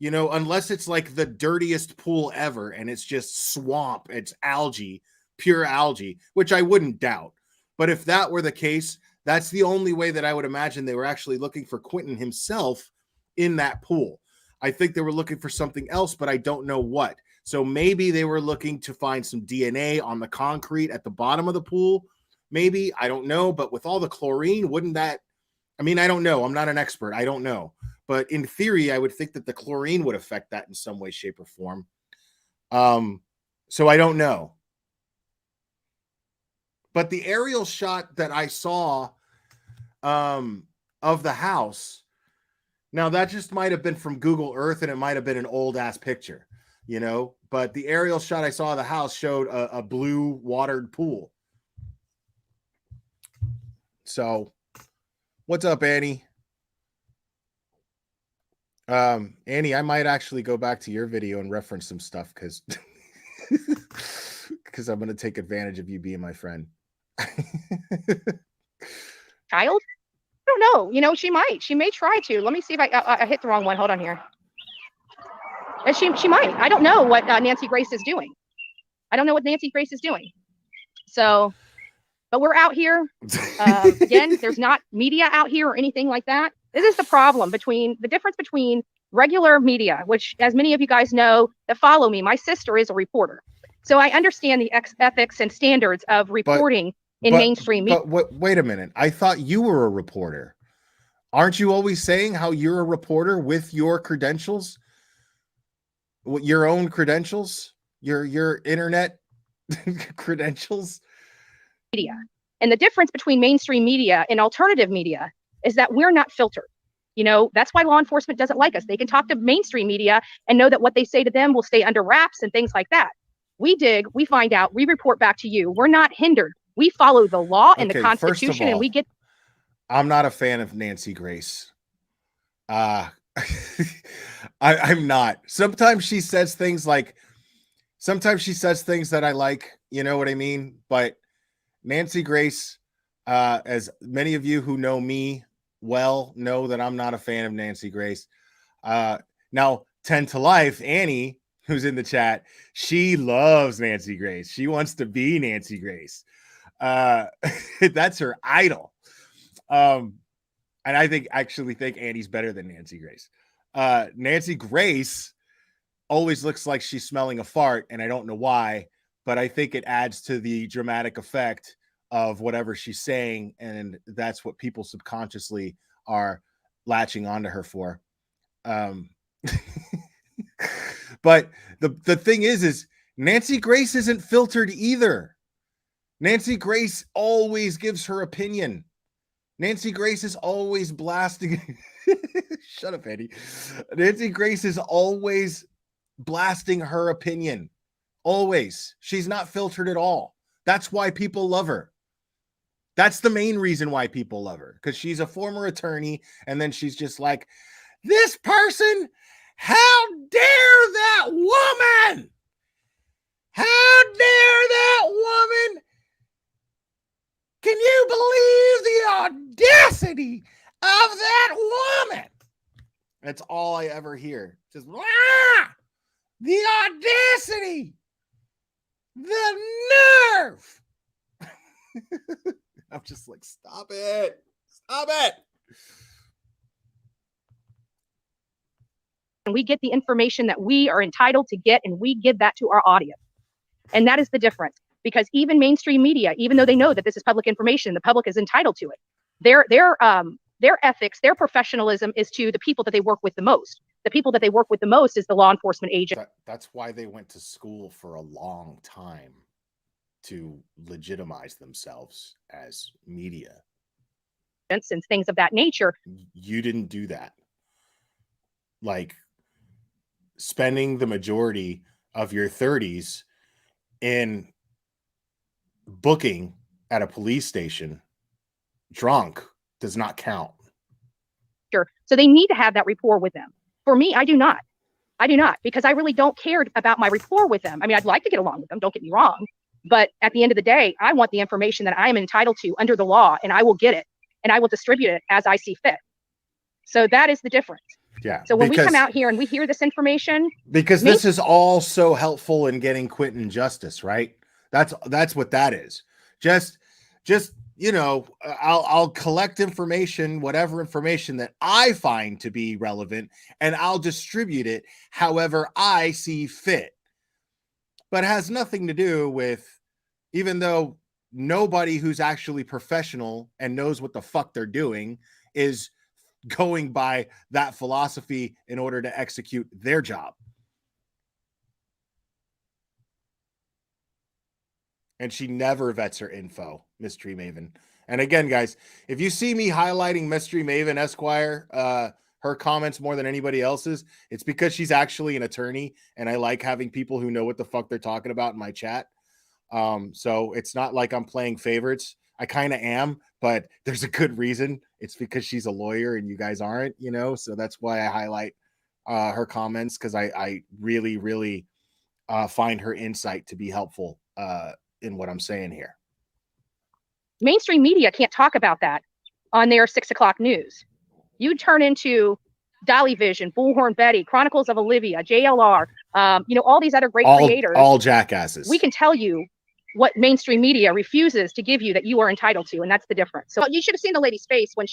you know, unless it's like the dirtiest pool ever and it's just swamp, it's algae, pure algae, which I wouldn't doubt. But if that were the case, that's the only way that I would imagine they were actually looking for Quinton himself in that pool. I think they were looking for something else, but I don't know what. So maybe they were looking to find some DNA on the concrete at the bottom of the pool. Maybe, I don't know. But with all the chlorine, wouldn't that, I mean, I don't know. I'm not an expert. I don't know. But in theory, I would think that the chlorine would affect that in some way, shape, or form. So I don't know. But the aerial shot that I saw of the house, now that just might have been from Google Earth, and it might have been an old ass picture. you know, but the aerial shot I saw of the house showed a blue watered pool. So what's up, Annie? Annie, I might actually go back to your video and reference some stuff because I'm going to take advantage of you being my friend. Child? I don't know. You know, she may try to. Let me see if I hit the wrong one. Hold on here. And she might. I don't know what Nancy Grace is doing. I don't know what Nancy Grace is doing. So, but we're out here. Again, there's not media out here or anything like that. This is the problem the difference between regular media, which, as many of you guys know that follow me, my sister is a reporter. So I understand the ethics and standards of reporting in mainstream media. But wait a minute. I thought you were a reporter. Aren't you always saying how you're a reporter with your credentials? Your own credentials? Your internet credentials? Media. And the difference between mainstream media and alternative media is that we're not filtered. You know, that's why law enforcement doesn't like us. They can talk to mainstream media and know that what they say to them will stay under wraps and things like that. We dig, we find out, we report back to you. We're not hindered. We follow the law and the Constitution, and we get. I'm not a fan of Nancy Grace. I'm not. Sometimes she says things that I like, you know what I mean? But Nancy Grace, as many of you who know me well know that I'm not a fan of Nancy Grace. Now, 10 to Life, Annie, who's in the chat, she loves Nancy Grace. She wants to be Nancy Grace. That's her idol. And I actually think Annie's better than Nancy Grace. Nancy Grace always looks like she's smelling a fart, and I don't know why, but I think it adds to the dramatic effect of whatever she's saying, and that's what people subconsciously are latching onto her for. But the thing is Nancy Grace isn't filtered either. Nancy Grace always gives her opinion. Nancy Grace is always blasting. Shut up, Eddie. Nancy Grace is always blasting her opinion. Always. She's not filtered at all. That's why people love her. That's the main reason why people love her, because she's a former attorney, and then she's just like, this person, how dare that woman? How dare that woman? Can you believe the audacity of that woman? That's all I ever hear. Just, the audacity, the nerve. I'm just like, stop it. Stop it. And we get the information that we are entitled to get, and we give that to our audience. And that is the difference. Because even mainstream media, even though they know that this is public information, the public is entitled to it. Their ethics, their professionalism is to the people that they work with the most. The people that they work with the most is the law enforcement agent. That's why they went to school for a long time, to legitimize themselves as media. And things of that nature. You didn't do that. Like, spending the majority of your 30s in booking at a police station drunk does not count. Sure. So they need to have that rapport with them. For me, I do not, because I really don't care about my rapport with them. I mean, I'd like to get along with them, don't get me wrong, but at the end of the day, I want the information that I am entitled to under the law, and I will get it, and I will distribute it as I see fit. So that is the difference. Yeah. So when we come out here and we hear this information, because this is all so helpful in getting Quinton justice, right? That's what that is. Just you know, I'll collect information, whatever information that I find to be relevant, and I'll distribute it however I see fit. But it has nothing to do with, even though nobody who's actually professional and knows what the fuck they're doing is going by that philosophy in order to execute their job. And she never vets her info, Mystery Maven. And again, guys, if you see me highlighting Mystery Maven Esquire her comments more than anybody else's, it's because she's actually an attorney, and I like having people who know what the fuck they're talking about in my chat. So it's not like I'm playing favorites. I kind of am, but there's a good reason. It's because she's a lawyer and you guys aren't, you know. So that's why I highlight her comments, because I really, really find her insight to be helpful in what I'm saying here. Mainstream media can't talk about that on their 6 o'clock news. You turn into Dolly Vision, Bullhorn Betty, Chronicles of Olivia, JLR, all these other great creators. All jackasses. We can tell you what mainstream media refuses to give you that you are entitled to, and that's the difference. So you should have seen the lady's face because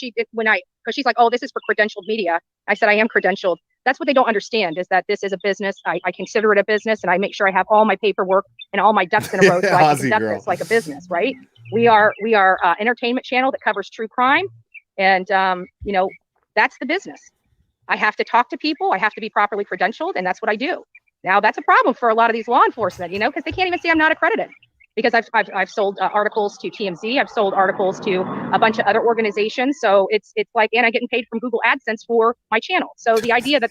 she's like, oh, this is for credentialed media. I said, I am credentialed. That's what they don't understand, is that this is a business. I consider it a business, and I make sure I have all my paperwork and all my ducks in a row so I can conduct this like a business, right? We are entertainment channel that covers true crime, and that's the business. I have to talk to people. I have to be properly credentialed, and that's what I do. Now that's a problem for a lot of these law enforcement, because they can't even say I'm not accredited. Because I've sold articles to TMZ, I've sold articles to a bunch of other organizations. So it's like, and I'm getting paid from Google AdSense for my channel. So the idea that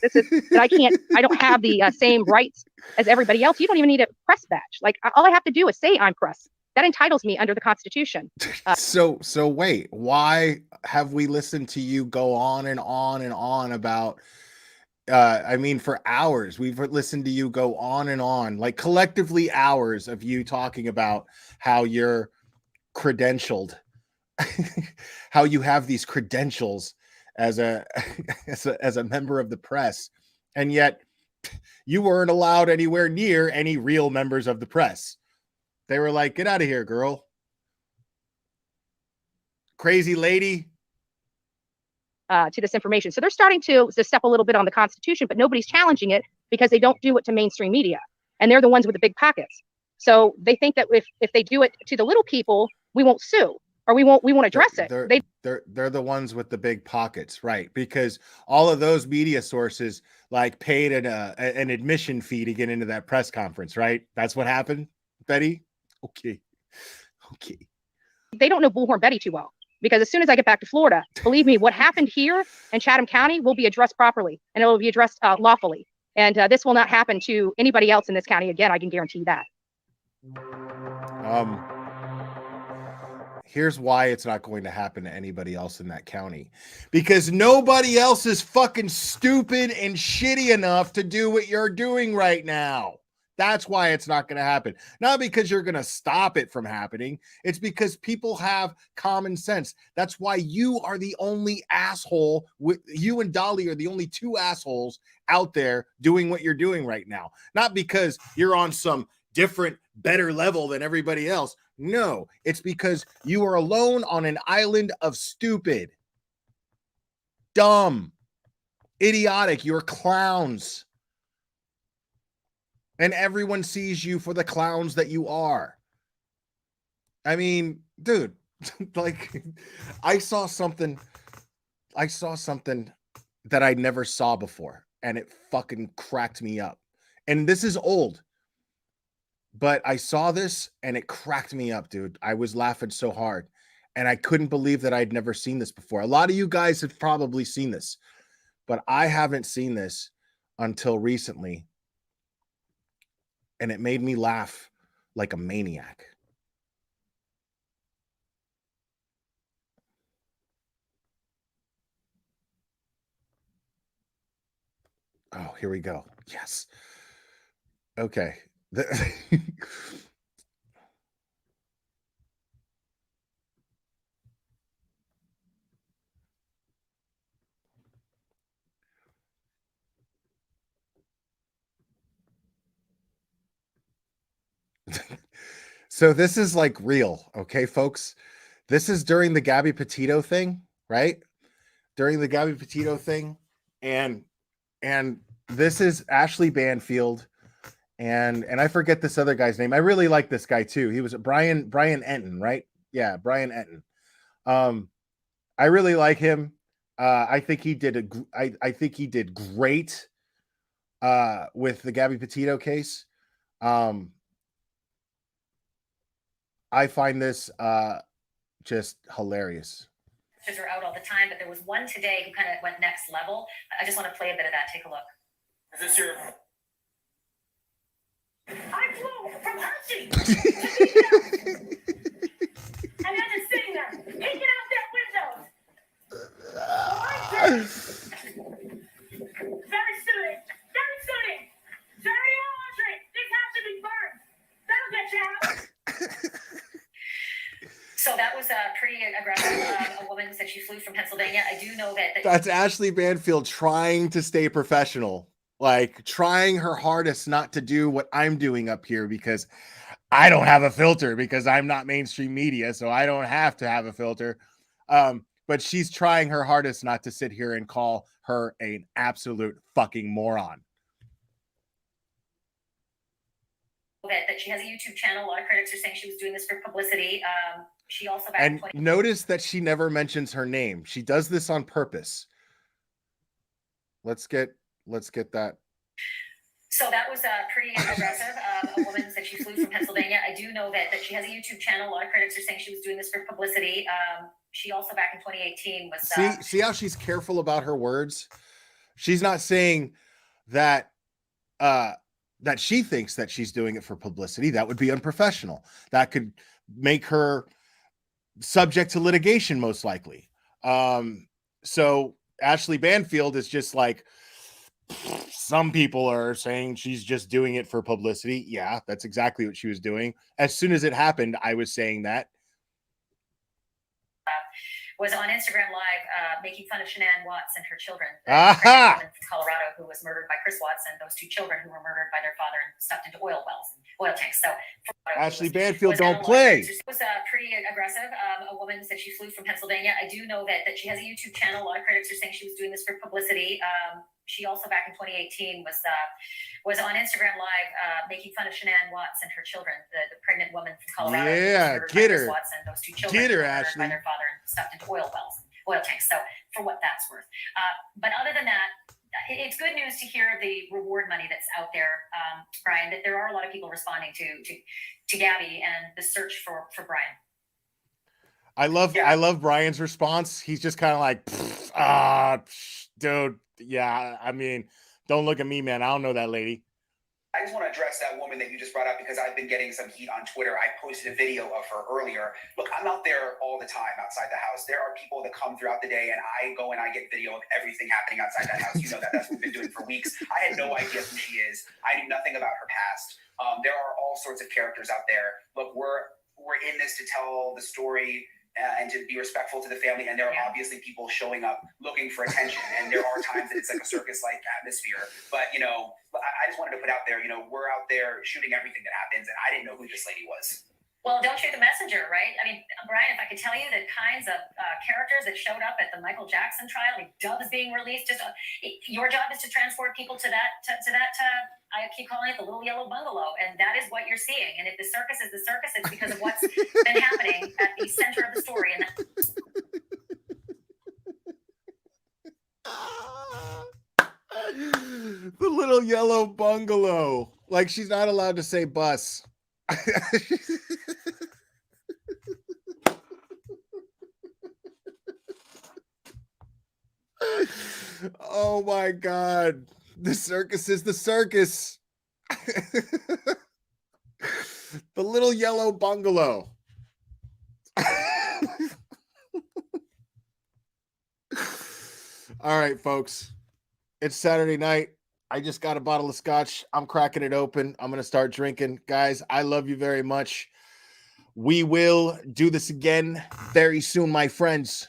I don't have the same rights as everybody else. You don't even need a press badge. Like, all I have to do is say I'm press. That entitles me under the Constitution. So wait, why have we listened to you go on and on and on about? For hours, we've listened to you go on and on, like collectively hours of you talking about how you're credentialed, how you have these credentials as a member of the press, and yet you weren't allowed anywhere near any real members of the press. They were like, get out of here, girl. Crazy lady. To this information. So they're starting to step a little bit on the Constitution, but nobody's challenging it because they don't do it to mainstream media. And they're the ones with the big pockets. So they think that if they do it to the little people, we won't sue, or we won't address it. They're the ones with the big pockets, right? Because all of those media sources like paid an admission fee to get into that press conference, right? That's what happened, Betty? Okay. They don't know Bullhorn Betty too well. Because as soon as I get back to Florida, believe me, what happened here in Chatham County will be addressed properly, and it will be addressed lawfully. And this will not happen to anybody else in this county again. I can guarantee that. Here's why it's not going to happen to anybody else in that county. Because nobody else is fucking stupid and shitty enough to do what you're doing right now. That's why it's not going to happen. Not because you're going to stop it from happening. It's because people have common sense. That's why you are the only asshole. You and Dolly are the only two assholes out there doing what you're doing right now. Not because you're on some different, better level than everybody else. No, it's because you are alone on an island of stupid, dumb, idiotic. You're clowns. And everyone sees you for the clowns that you are. I mean, dude, like I saw something that I never saw before, and it fucking cracked me up. And this is old, but I saw this and it cracked me up, dude. I was laughing so hard, and I couldn't believe that I'd never seen this before. A lot of you guys have probably seen this, but I haven't seen this until recently. And it made me laugh like a maniac. Oh, here we go. Yes. Okay. So this is like real, okay, folks? This is during the Gabby Petito thing, right? During the Gabby Petito thing, and this is Ashley Banfield, and I forget this other guy's name. I really like this guy too. He was Brian Enton, right? Yeah, Brian Enton. I really like him. I think he did I think he did great with the Gabby Petito case. I find this just hilarious. are out all the time, but there was one today who kind of went next level. I just want to play a bit of that. Take a look. Is this your? I flew from Hershey to New York. And I'm just sitting there, peeking out that window. Very soothing. Very soothing. Very electric. This has to be burned. That'll get you out. So that was pretty aggressive. A woman said she flew from Pennsylvania. I do know that. That's Ashley Banfield trying to stay professional, like trying her hardest not to do what I'm doing up here because I don't have a filter because I'm not mainstream media, so I don't have to have a filter. But she's trying her hardest not to sit here and call her an absolute fucking moron. That she has a YouTube channel. A lot of critics are saying she was doing this for publicity. She also back And notice that she never mentions her name. She does this on purpose. Let's get that. So that was pretty aggressive. A woman said she flew from Pennsylvania. I do know that she has a YouTube channel. A lot of critics are saying she was doing this for publicity. She also back in 2018 was see how she's careful about her words. She's not saying that that she thinks that she's doing it for publicity. That would be unprofessional. That could make her subject to litigation, most likely. So Ashley Banfield is just like, some people are saying she's just doing it for publicity. Yeah, that's exactly what she was doing. As soon as it happened, I was saying that. Was on Instagram Live making fun of Shanann Watts and her children. Aha! The woman from Colorado who was murdered by Chris Watts and those two children who were murdered by their father and stuffed into oil wells and oil tanks. So Ashley Banfield don't play. It was pretty aggressive. A woman said she flew from Pennsylvania. I do know that she has a YouTube channel. A lot of critics are saying she was doing this for publicity. She also back in 2018 was on Instagram Live making fun of Shanann Watts and her children, the pregnant woman from Colorado. Yeah, get her. Watts and those two children Get her, who were murdered Ashley. by their father and stuffed into oil wells, oil tanks. So for what that's worth. But other than that, it's good news to hear the reward money that's out there, Brian. That there are a lot of people responding to Gabby and the search for Brian. I love Brian's response. He's just kind of like, dude. Yeah, I mean, don't look at me, man. I don't know that lady. I just want to address that woman that you just brought up because I've been getting some heat on Twitter. I posted a video of her earlier. Look, I'm out there all the time outside the house. There are people that come throughout the day and I go and I get video of everything happening outside that house. You know that. That's what we've been doing for weeks. I had no idea who she is. I knew nothing about her past. There are all sorts of characters out there. Look, we're in this to tell the story and to be respectful to the family. And there are obviously people showing up looking for attention. And there are times that it's like a circus-like atmosphere. But, you know, I just wanted to put out there, you know, we're out there shooting everything that happens. And I didn't know who this lady was. Well, don't shoot the messenger, right? I mean, Brian, if I could tell you the kinds of characters that showed up at the Michael Jackson trial, like Dove's being released, just your job is to transport people to that, I keep calling it the little yellow bungalow. And that is what you're seeing. And if the circus is the circus, it's because of what's been happening at the center of the story. And The little yellow bungalow. Like she's not allowed to say bus. Oh my God. The circus is the circus. The little yellow bungalow. All right, folks. It's Saturday night. I just got a bottle of scotch. I'm cracking it open. I'm going to start drinking. Guys, I love you very much. We will do this again very soon, my friends.